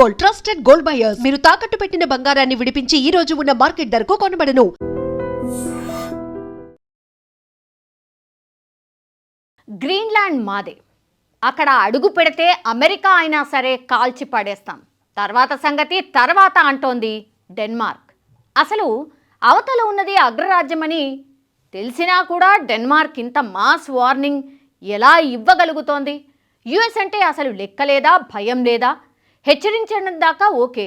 Gold, trusted gold buyers. మీరు తాకట్టు పెట్టిన బంగారాన్ని విడిపించి ఈ రోజు ఉన్న మార్కెట్ ధరకు కొనబడను. గ్రీన్లాండ్ మాదే. అక్కడ అడుగు పెడితే అమెరికా అయినా సరే కాల్చి పడేస్తాం. తర్వాత సంగతి తర్వాత అంటోంది డెన్మార్క్. అసలు అవతల ఉన్నది అగ్రరాజ్యమని తెలిసినా కూడా డెన్మార్క్ ఇంత మాస్ వార్నింగ్ ఎలా ఇవ్వగలుగుతోంది? యుఎస్ అంటే అసలు లెక్కలేదా, భయం లేదా? హెచ్చరించడం దాకా ఓకే,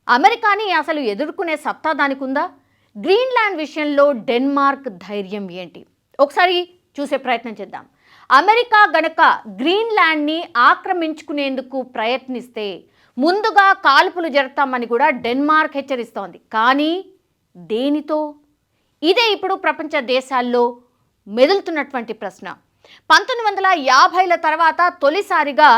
అమెరికాని అసలు ఎదుర్కొనే సత్తా దానికి ఉందా? గ్రీన్లాండ్ విషయంలో డెన్మార్క్ ధైర్యం ఏంటి? ఒకసారి చూసే ప్రయత్నం చేద్దాం. అమెరికా గనక గ్రీన్లాండ్ని ఆక్రమించుకునేందుకు ప్రయత్నిస్తే ముందుగా కాల్పులు జరుపుతామని కూడా డెన్మార్క్ హెచ్చరిస్తోంది. కానీ దేనితో? ఇదే ఇప్పుడు ప్రపంచ దేశాల్లో మెదులుతున్నటువంటి ప్రశ్న. 1950ల తర్వాత తొలిసారిగా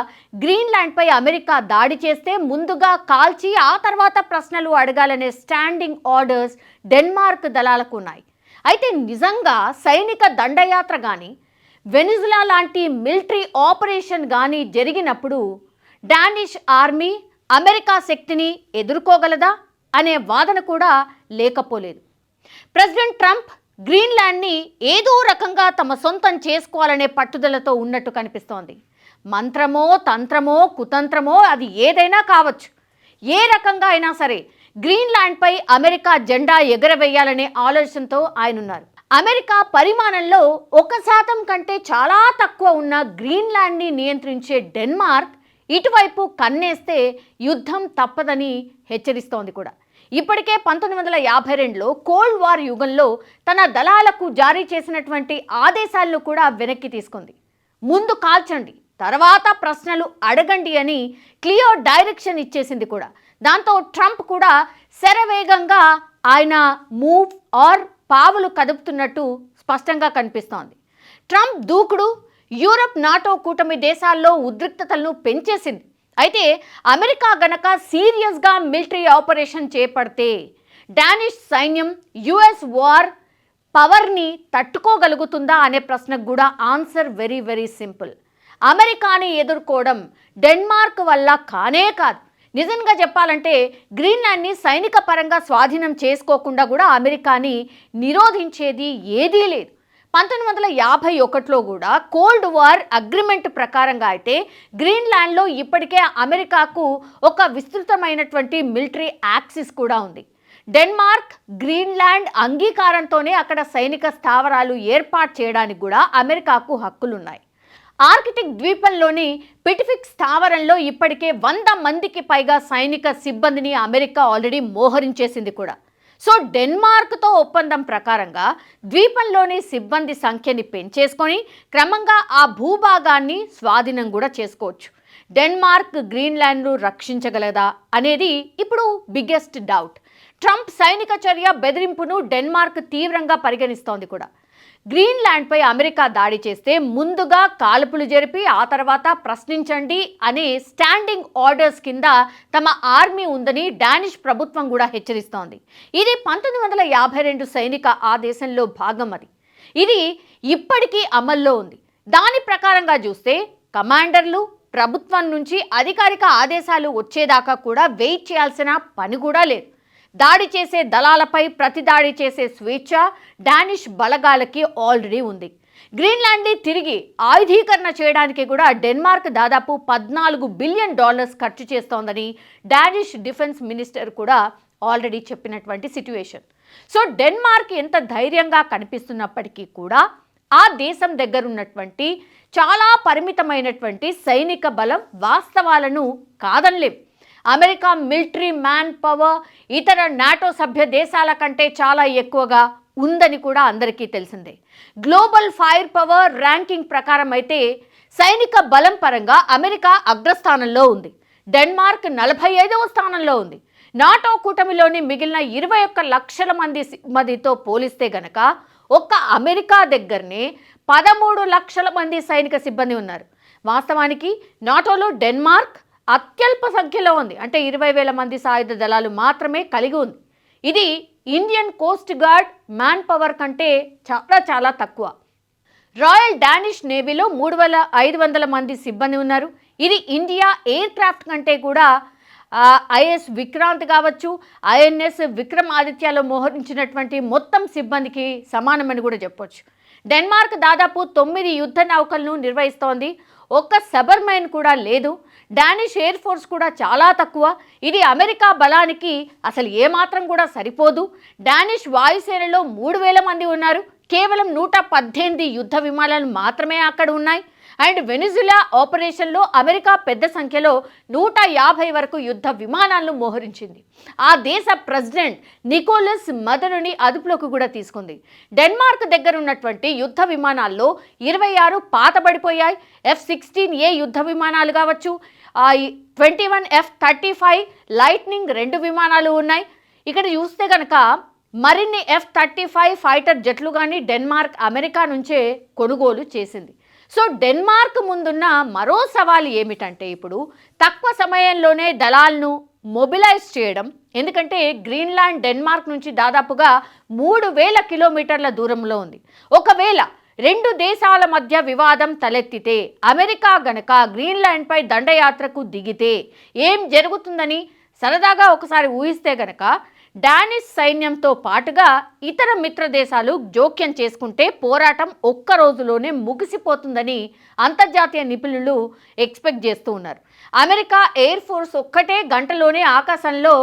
గ్రీన్లాండ్పై అమెరికా దాడి చేస్తే ముందుగా కాల్చి ఆ తర్వాత ప్రశ్నలు అడగాలనే స్టాండింగ్ ఆర్డర్స్ డెన్మార్క్ దళాలకు ఉన్నాయి. అయితే నిజంగా సైనిక దండయాత్ర కానీ వెనిజులా లాంటి మిలిటరీ ఆపరేషన్ కానీ జరిగినప్పుడు డానిష్ ఆర్మీ అమెరికా శక్తిని ఎదుర్కోగలదా అనే వాదన కూడా లేకపోలేదు. ప్రెసిడెంట్ ట్రంప్ గ్రీన్లాండ్ని ఏదో రకంగా తమ సొంతం చేసుకోవాలనే పట్టుదలతో ఉన్నట్టు కనిపిస్తోంది. మంత్రమో తంత్రమో కుతంత్రమో అది ఏదైనా కావచ్చు, ఏ రకంగా అయినా సరే గ్రీన్లాండ్పై అమెరికా జెండా ఎగరవేయాలనే ఆలోచనతో ఆయన ఉన్నారు. అమెరికా పరిమాణంలో 1% కంటే చాలా తక్కువ ఉన్న గ్రీన్లాండ్ని నియంత్రించే డెన్మార్క్ ఇటువైపు కన్నేస్తే యుద్ధం తప్పదని హెచ్చరిస్తోంది కూడా. ఇప్పటికే 1952లో కోల్డ్ వార్ యుగంలో తన దళాలకు జారీ చేసినటువంటి ఆదేశాలను కూడా వెనక్కి తీసుకుంది. ముందు కాల్చండి, తర్వాత ప్రశ్నలు అడగండి అని క్లియర్ డైరెక్షన్ ఇచ్చేసింది కూడా. దాంతో ట్రంప్ కూడా శరవేగంగా ఆయన మూవ్ ఆర్ పావులు కదుపుతున్నట్టు స్పష్టంగా కనిపిస్తోంది. ట్రంప్ దూకుడు యూరప్ నాటో కూటమి దేశాల్లో ఉద్రిక్తతలను పెంచేసింది. అయితే అమెరికా గనక సీరియస్గా మిలిటరీ ఆపరేషన్ చేపడితే డానిష్ సైన్యం యుఎస్ వార్ పవర్ని తట్టుకోగలుగుతుందా అనే ప్రశ్నకు కూడా ఆన్సర్ వెరీ వెరీ సింపుల్. అమెరికాని ఎదుర్కోవడం డెన్మార్క్ వల్ల కానే కాదు. నిజంగా చెప్పాలంటే గ్రీన్లాండ్ని సైనిక పరంగా స్వాధీనం చేసుకోకుండా కూడా అమెరికాని నిరోధించేది ఏదీ లేదు. 1951లో కూడా కోల్డ్ వార్ అగ్రిమెంట్ ప్రకారంగా అయితే గ్రీన్లాండ్లో ఇప్పటికే అమెరికాకు ఒక విస్తృతమైనటువంటి మిలిటరీ యాక్సిస్ కూడా ఉంది. డెన్మార్క్ గ్రీన్లాండ్ అంగీకారంతోనే అక్కడ సైనిక స్థావరాలు ఏర్పాటు చేయడానికి కూడా అమెరికాకు హక్కులున్నాయి. ఆర్కిటిక్ ద్వీపంలోని పిసిఫిక్ స్థావరంలో ఇప్పటికే 100 మందికి పైగా సైనిక సిబ్బందిని అమెరికా ఆల్రెడీ మోహరించేసింది కూడా. సో డెన్మార్క్తో ఒప్పందం ప్రకారంగా ద్వీపంలోని సిబ్బంది సంఖ్యని పెంచేసుకొని క్రమంగా ఆ భూభాగాన్ని స్వాధీనం కూడా చేసుకోవచ్చు. డెన్మార్క్ గ్రీన్లాండ్ను రక్షించగలదా అనేది ఇప్పుడు బిగ్గెస్ట్ డౌట్. ట్రంప్ సైనిక చర్య బెదిరింపును డెన్మార్క్ తీవ్రంగా పరిగణిస్తోంది కూడా. గ్రీన్లాండ్పై అమెరికా దాడి చేస్తే ముందుగా కాల్పులు జరిపి ఆ తర్వాత ప్రశ్నించండి అనే స్టాండింగ్ ఆర్డర్స్ కింద తమ ఆర్మీ ఉందని డానిష్ ప్రభుత్వం కూడా హెచ్చరిస్తోంది. ఇది 1952 సైనిక ఆదేశంలో భాగం. ఇది ఇప్పటికీ అమల్లో ఉంది. దాని ప్రకారంగా చూస్తే కమాండర్లు ప్రభుత్వం నుంచి అధికారిక ఆదేశాలు వచ్చేదాకా కూడా వెయిట్ చేయాల్సిన పని కూడా లేదు. దాడి చేసే దళాలపై ప్రతి దాడి చేసే స్వేచ్ఛ డానిష్ బలగాలకి ఆల్రెడీ ఉంది. గ్రీన్లాండ్ని తిరిగి ఆయుధీకరణ చేయడానికి కూడా డెన్మార్క్ దాదాపు $14 బిలియన్ ఖర్చు చేస్తోందని డానిష్ డిఫెన్స్ మినిస్టర్ కూడా ఆల్రెడీ చెప్పినటువంటి సిట్యుయేషన్. సో డెన్మార్క్ ఎంత ధైర్యంగా కనిపిస్తున్నప్పటికీ కూడా ఆ దేశం దగ్గర ఉన్నటువంటి చాలా పరిమితమైనటువంటి సైనిక బలం వాస్తవాలను కాదనలేం. అమెరికా మిలిటరీ మ్యాన్ పవర్ ఇతర నాటో సభ్య దేశాల కంటే చాలా ఎక్కువగా ఉందని కూడా అందరికీ తెలిసిందే. గ్లోబల్ ఫైర్ పవర్ ర్యాంకింగ్ ప్రకారం అయితే సైనిక బలం పరంగా అమెరికా అగ్రస్థానంలో ఉంది. డెన్మార్క్ 45వ స్థానంలో ఉంది. నాటో కూటమిలోని మిగిలిన 21 లక్షల మందితో పోలిస్తే గనక ఒక్క అమెరికా దగ్గరనే 13 లక్షల మంది సైనిక సిబ్బంది ఉన్నారు. వాస్తవానికి నాటోలో డెన్మార్క్ అత్యల్ప సంఖ్యలో ఉంది. అంటే 20,000 మంది సాయుధ దళాలు మాత్రమే కలిగి ఉంది. ఇది Indian coast guard man power కంటే చాలా చాలా తక్కువ. రాయల్ డానిష్ నేవీలో 3,500 మంది సిబ్బంది ఉన్నారు. ఇది ఇండియా ఎయిర్ క్రాఫ్ట్ కంటే కూడా ఐఎస్ విక్రాంత్ కావచ్చు, ఐఎన్ఎస్ విక్రమాదిత్యలో మోహరించినటువంటి మొత్తం సిబ్బందికి సమానమని కూడా చెప్పొచ్చు. డెన్మార్క్ దాదాపు 9 యుద్ధ నౌకలను నిర్వహిస్తోంది. ఒక్క సబర్మైన్ కూడా లేదు. డానిష్ ఎయిర్ ఫోర్స్ కూడా చాలా తక్కువ. ఇది అమెరికా బలానికి అసలు ఏమాత్రం కూడా సరిపోదు. డానిష్ వాయుసేనలో 3000 మంది ఉన్నారు. కేవలం 118 యుద్ధ విమానాలు మాత్రమే అక్కడ ఉన్నాయి. అండ్ వెనిజులా ఆపరేషన్లో అమెరికా పెద్ద సంఖ్యలో 150 వరకు యుద్ధ విమానాలను మోహరించింది. ఆ దేశ ప్రెసిడెంట్ నికోలస్ మదరుని అదుపులోకి కూడా తీసుకుంది. డెన్మార్క్ దగ్గర ఉన్నటువంటి యుద్ధ విమానాల్లో 26 పాతబడిపోయాయి. F-16A యుద్ధ విమానాలు కావచ్చు, 21 F-35 లైట్నింగ్ 2 విమానాలు ఉన్నాయి. ఇక్కడ చూస్తే కనుక మరిన్ని F-35 ఫైటర్ జట్లు కానీ డెన్మార్క్ అమెరికా నుంచే కొనుగోలు చేసింది. సో డెన్మార్క్ ముందున్న మరో సవాలు ఏమిటంటే ఇప్పుడు తక్కువ సమయంలోనే దళాలను మొబిలైజ్ చేయడం. ఎందుకంటే గ్రీన్లాండ్ డెన్మార్క్ నుంచి దాదాపుగా 3000 కిలోమీటర్ల దూరంలో ఉంది. ఒకవేళ 2 దేశాల మధ్య వివాదం తలెత్తితే, అమెరికా గనక గ్రీన్లాండ్పై దండయాత్రకు దిగితే ఏం జరుగుతుందని సరదాగా ఒకసారి ఊహిస్తే గనక డానిష్ సైన్యంతో పాటుగా ఇతర మిత్ర దేశాలు జోక్యం చేసుకుంటే పోరాటం ఒక్క రోజులోనే ముగిసిపోతుందని అంతర్జాతీయ నిపుణులు ఎక్స్పెక్ట్ చేస్తూ ఉన్నారు. అమెరికా ఎయిర్ ఫోర్స్ ఒక్కటే గంటలోనే ఆకాశంలో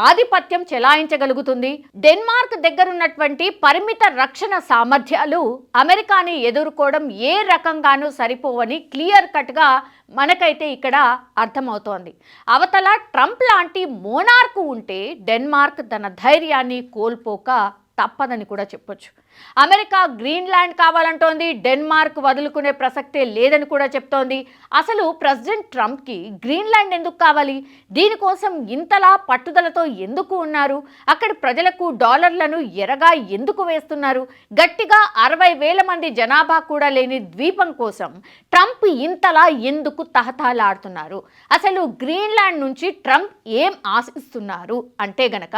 ఆధిపత్యం చెలాయించగలుగుతుంది. డెన్మార్క్ దగ్గరున్నటువంటి పరిమిత రక్షణ సామర్థ్యాలు అమెరికాని ఎదుర్కోవడం ఏ రకంగానూ సరిపోవని క్లియర్ కట్గా మనకైతే ఇక్కడ అర్థమవుతోంది. అవతల ట్రంప్ లాంటి మోనార్కు ఉంటే డెన్మార్క్ తన ధైర్యాన్ని కోల్పోక తప్పదని కూడా చెప్పొచ్చు. అమెరికా గ్రీన్లాండ్ కావాలంటోంది, డెన్మార్క్ వదులుకునే ప్రసక్తే లేదని కూడా చెప్తోంది. అసలు ప్రెసిడెంట్ ట్రంప్కి గ్రీన్లాండ్ ఎందుకు కావాలి? దీనికోసం ఇంతలా పట్టుదలతో ఎందుకు ఉన్నారు? అక్కడి ప్రజలకు డాలర్లను ఎరగా ఎందుకు వేస్తున్నారు? గట్టిగా 60,000 మంది జనాభా కూడా లేని ద్వీపం కోసం ట్రంప్ ఇంతలా ఎందుకు తహతహలాడుతున్నారు? అసలు గ్రీన్లాండ్ నుంచి ట్రంప్ ఏం ఆశిస్తున్నారు అంటే గనక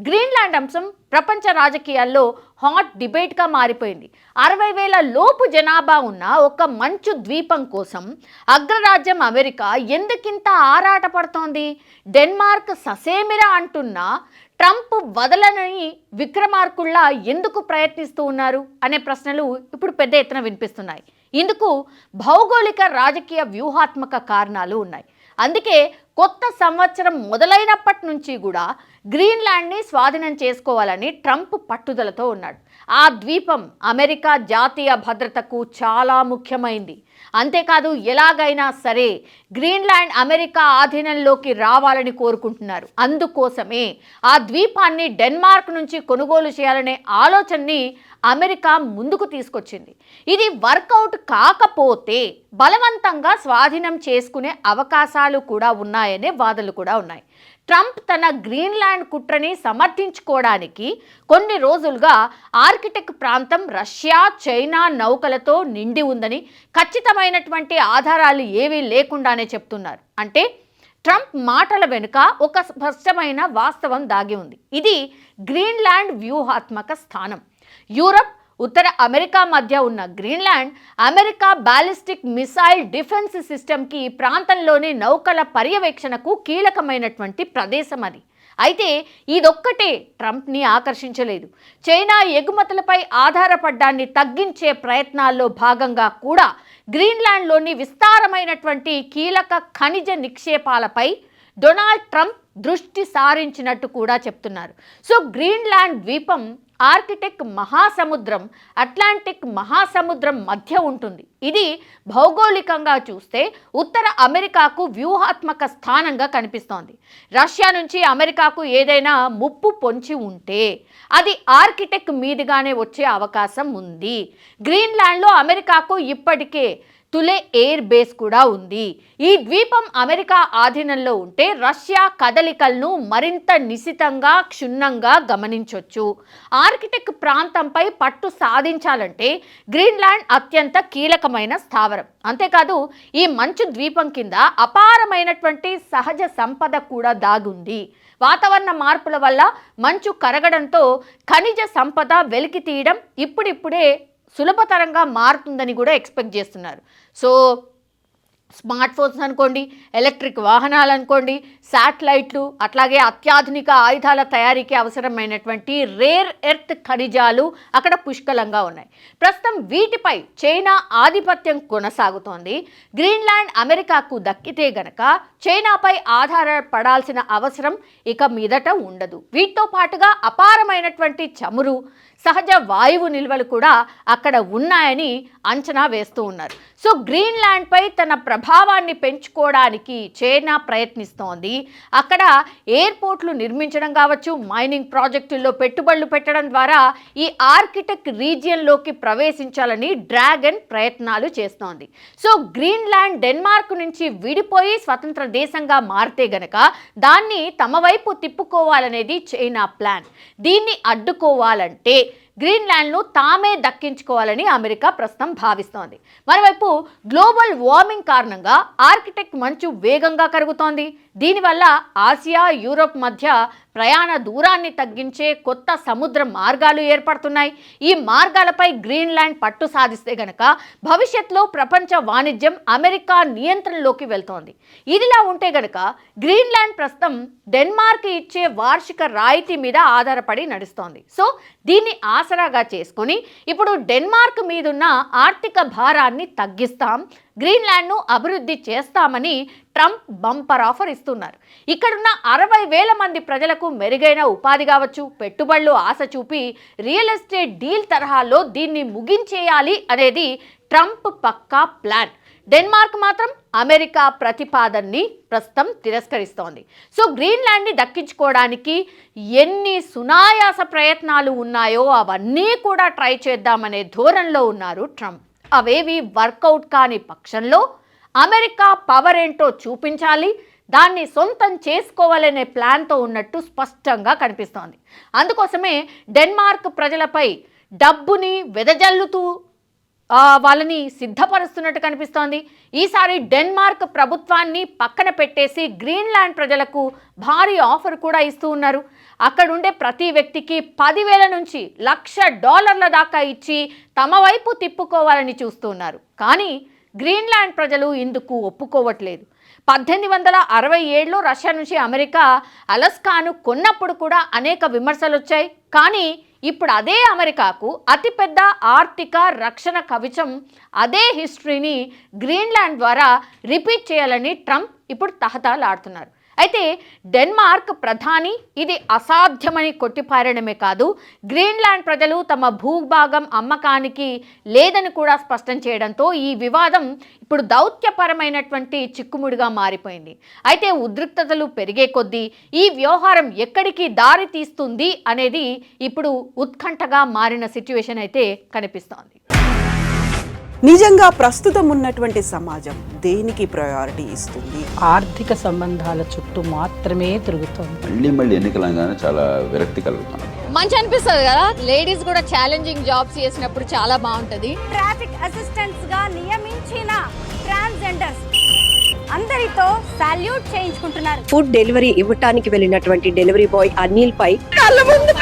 గ్రీన్లాండ్ అంశం ప్రపంచ రాజకీయాల్లో హాట్ డిబేట్గా మారిపోయింది. 60,000 లోపు జనాభా ఉన్న ఒక మంచు ద్వీపం కోసం అగ్రరాజ్యం అమెరికా ఎందుకింత ఆరాటపడుతోంది? డెన్మార్క్ ససేమిరా అంటున్నా ట్రంప్ వదలని విక్రమార్కుల్లా ఎందుకు ప్రయత్నిస్తూ ఉన్నారు అనే ప్రశ్నలు ఇప్పుడు పెద్ద ఎత్తున వినిపిస్తున్నాయి. ఇందుకు భౌగోళిక రాజకీయ వ్యూహాత్మక కారణాలు ఉన్నాయి. అందుకే కొత్త సంవత్సరం మొదలైనప్పటి నుంచి కూడా గ్రీన్లాండ్ని స్వాధీనం చేసుకోవాలని ట్రంప్ పట్టుదలతో ఉన్నాడు. ఆ ద్వీపం అమెరికా జాతీయ భద్రతకు చాలా ముఖ్యమైంది. అంతేకాదు ఎలాగైనా సరే గ్రీన్లాండ్ అమెరికా ఆధీనంలోకి రావాలని కోరుకుంటున్నారు. అందుకోసమే ఆ ద్వీపాన్ని డెన్మార్క్ నుంచి కొనుగోలు చేయాలనే ఆలోచనని అమెరికా ముందుకు తీసుకొచ్చింది. ఇది వర్కౌట్ కాకపోతే బలవంతంగా స్వాధీనం చేసుకునే అవకాశాలు కూడా ఉన్నాయనే వాదనలు కూడా ఉన్నాయి. ట్రంప్ తన గ్రీన్లాండ్ కుట్రని సమర్థించుకోవడానికి కొన్ని రోజులుగా ఆర్కిటిక్ ప్రాంతం రష్యా, చైనా నౌకలతో నిండి ఉందని ఖచ్చితమైనటువంటి ఆధారాలు ఏవీ లేకుండానే చెప్తున్నారు. అంటే ట్రంప్ మాటల వెనుక ఒక స్పష్టమైన వాస్తవం దాగి ఉంది. ఇది గ్రీన్లాండ్ వ్యూహాత్మక స్థానం. యూరప్, ఉత్తర అమెరికా మధ్య ఉన్న Greenland America ballistic missile defence సిస్టమ్కి ప్రాంతంలోని నౌకల పర్యవేక్షణకు కీలకమైనటువంటి ప్రదేశం అది. అయితే ఇదొక్కటే ట్రంప్ని ఆకర్షించలేదు. చైనా ఎగుమతులపై ఆధారపడ్డాన్ని తగ్గించే ప్రయత్నాల్లో భాగంగా కూడా గ్రీన్లాండ్లోని విస్తారమైనటువంటి కీలక ఖనిజ నిక్షేపాలపై డొనాల్డ్ ట్రంప్ దృష్టి సారించినట్టు కూడా చెప్తున్నారు. సో గ్రీన్లాండ్ ద్వీపం ఆర్కిటిక్ మహాసముద్రం, అట్లాంటిక్ మహాసముద్రం మధ్య ఉంటుంది. ఇది భౌగోళికంగా చూస్తే ఉత్తర అమెరికాకు వ్యూహాత్మక స్థానంగా కనిపిస్తోంది. రష్యా నుంచి అమెరికాకు ఏదైనా ముప్పు పొంచి ఉంటే అది ఆర్కిటిక్ మీదుగానే వచ్చే అవకాశం ఉంది. గ్రీన్లాండ్లో అమెరికాకు ఇప్పటికే తులే ఎయిర్ బేస్ కూడా ఉంది. ఈ ద్వీపం అమెరికా ఆధీనంలో ఉంటే రష్యా కదలికలను మరింత నిశితంగా క్షుణ్ణంగా గమనించవచ్చు. ఆర్కిటిక్ ప్రాంతంపై పట్టు సాధించాలంటే గ్రీన్లాండ్ అత్యంత కీలకమైన స్థావరం. అంతేకాదు ఈ మంచు ద్వీపం కింద అపారమైనటువంటి సహజ సంపద కూడా దాగుంది. వాతావరణ మార్పుల వల్ల మంచు కరగడంతో ఖనిజ సంపద వెలికి తీయడం ఇప్పుడిప్పుడే సులభతరంగా మారుతుందని కూడా ఎక్స్పెక్ట్ చేస్తున్నారు. సో స్మార్ట్ ఫోన్స్ అనుకోండి, ఎలక్ట్రిక్ వాహనాలు అనుకోండి, శాటిలైట్లు, అట్లాగే అత్యాధునిక ఆయుధాల తయారీకి అవసరమైనటువంటి రేర్ ఎర్త్ ఖనిజాలు అక్కడ పుష్కలంగా ఉన్నాయి. ప్రస్తుతం వీటిపై చైనా ఆధిపత్యం కొనసాగుతోంది. గ్రీన్లాండ్ అమెరికాకు దక్కితే గనక చైనాపై ఆధారపడాల్సిన అవసరం ఇక మీదట ఉండదు. వీటితో పాటుగా అపారమైనటువంటి చమురు, సహజ వాయువు నిల్వలు కూడా అక్కడ ఉన్నాయని అంచనా వేస్తూ ఉన్నారు. సో గ్రీన్లాండ్పై తన ప్రభావాన్ని పెంచుకోవడానికి చైనా ప్రయత్నిస్తోంది. అక్కడ ఎయిర్పోర్ట్లు నిర్మించడం కావచ్చు, మైనింగ్ ప్రాజెక్టుల్లో పెట్టుబడులు పెట్టడం ద్వారా ఈ ఆర్కిటిక్ రీజియన్లోకి ప్రవేశించాలని డ్రాగన్ ప్రయత్నాలు చేస్తోంది. సో గ్రీన్లాండ్ డెన్మార్క్ నుంచి విడిపోయి స్వతంత్ర దేశంగా మారితే గనక దాన్ని తమ వైపు తిప్పుకోవాలనేది చైనా ప్లాన్. దీన్ని అడ్డుకోవాలంటే గ్రీన్లాండ్ను తామే దక్కించుకోవాలని అమెరికా ప్రస్తుతం భావిస్తోంది. మరోవైపు గ్లోబల్ వార్మింగ్ కారణంగా ఆర్కిటిక్ మంచు వేగంగా కరుగుతోంది. దీనివల్ల ఆసియా, యూరోప్ మధ్య ప్రయాణ దూరాన్ని తగ్గించే కొత్త సముద్ర మార్గాలు ఏర్పడుతున్నాయి. ఈ మార్గాలపై గ్రీన్లాండ్ పట్టు సాధిస్తే గనక భవిష్యత్తులో ప్రపంచ వాణిజ్యం అమెరికా నియంత్రణలోకి వెళ్తోంది. ఇదిలా ఉంటే గనక గ్రీన్లాండ్ ప్రస్తుతం డెన్మార్క్ ఇచ్చే వార్షిక రాయితీ మీద ఆధారపడి నడుస్తోంది. సో దీన్ని ఆసరాగా చేసుకొని ఇప్పుడు డెన్మార్క్ మీదున్న ఆర్థిక భారాన్ని తగ్గిస్తాం, గ్రీన్లాండ్ను అభివృద్ధి చేస్తామని ట్రంప్ బంపర్ ఆఫర్ ఇస్తున్నారు. ఇక్కడున్న 60,000 మంది ప్రజలకు మెరుగైన ఉపాధి కావచ్చు, పెట్టుబడులు ఆశ చూపి రియల్ ఎస్టేట్ డీల్ తరహాలో దీన్ని ముగించేయాలి అనేది ట్రంప్ పక్కా ప్లాన్. డెన్మార్క్ మాత్రం అమెరికా ప్రతిపాదనని ప్రస్తుతం తిరస్కరిస్తోంది. సో గ్రీన్లాండ్ని దక్కించుకోవడానికి ఎన్ని సునాయాస ప్రయత్నాలు ఉన్నాయో అవన్నీ కూడా ట్రై చేద్దామనే ధోరణిలో ఉన్నారు ట్రంప్. అవేవి వర్కౌట్ కాని పక్షంలో అమెరికా పవర్ ఏంటో చూపించాలి, దాన్ని సొంతం చేసుకోవాలనే ప్లాన్తో ఉన్నట్టు స్పష్టంగా కనిపిస్తోంది. అందుకోసమే డెన్మార్క్ ప్రజలపై డబ్బుని వెదజల్లుతూ వాళ్ళని సిద్ధపరుస్తున్నట్టు కనిపిస్తోంది. ఈసారి డెన్మార్క్ ప్రభుత్వాన్ని పక్కన పెట్టేసి గ్రీన్లాండ్ ప్రజలకు భారీ ఆఫర్ కూడా ఇస్తూ ఉన్నారు. అక్కడుండే ప్రతి వ్యక్తికి 10,000 నుంచి $1,00,000 దాకా ఇచ్చి తమ వైపు తిప్పుకోవాలని చూస్తూ ఉన్నారు. కానీ గ్రీన్లాండ్ ప్రజలు ఇందుకు ఒప్పుకోవట్లేదు. 1867లో రష్యా నుంచి అమెరికా అలస్కాను కొన్నప్పుడు కూడా అనేక విమర్శలు వచ్చాయి. కానీ ఇప్పుడు అదే అమెరికాకు అతిపెద్ద ఆర్థిక రక్షణ కవచం, అదే హిస్టరీని గ్రీన్లాండ్ ద్వారా రిపీట్ చేయాలని ట్రంప్ ఇప్పుడు తహతలాడుతున్నారు. అయితే డెన్మార్క్ ప్రధాని ఇది అసాధ్యమని కొట్టిపారడమే కాదు, గ్రీన్లాండ్ ప్రజలు తమ భూభాగం అమ్మకానికి లేదని కూడా స్పష్టం చేయడంతో ఈ వివాదం ఇప్పుడు దౌత్యపరమైనటువంటి చిక్కుముడిగా మారిపోయింది. అయితే ఉద్రిక్తతలు పెరిగే కొద్దీ ఈ వ్యవహారం ఎక్కడికి దారి తీస్తుంది అనేది ఇప్పుడు ఉత్కంఠగా మారిన సిచ్యువేషన్ అయితే కనిపిస్తోంది. నిజంగా ప్రస్తుతం ఉన్నటువంటి సమాజం దేనికి ప్రయారిటీ ఇస్తుంది? ఆర్థిక సంబంధాల చుట్టూ మాత్రమే తిరుగుతుంది. మళ్ళీ ఎన్నికలంగానే చాలా విరక్తి కలుగుతాను. మంచి అనిపిస్తుంది కదా, లేడీస్ కూడా ఛాలెంజింగ్ జాబ్స్ చేసినప్పుడు చాలా బాగుంటది. ట్రాఫిక్ అసిస్టెంట్స్ గా నియమించిన ట్రాన్స్జెండర్స్ అందరితో సాల్యూట్ చేయించుకుంటున్నారు. ఫుడ్ డెలివరీ ఇవ్వటానికి వెళ్ళినటువంటి డెలివరీ బాయ్ అనిల్ పై కళ్ళ ముందు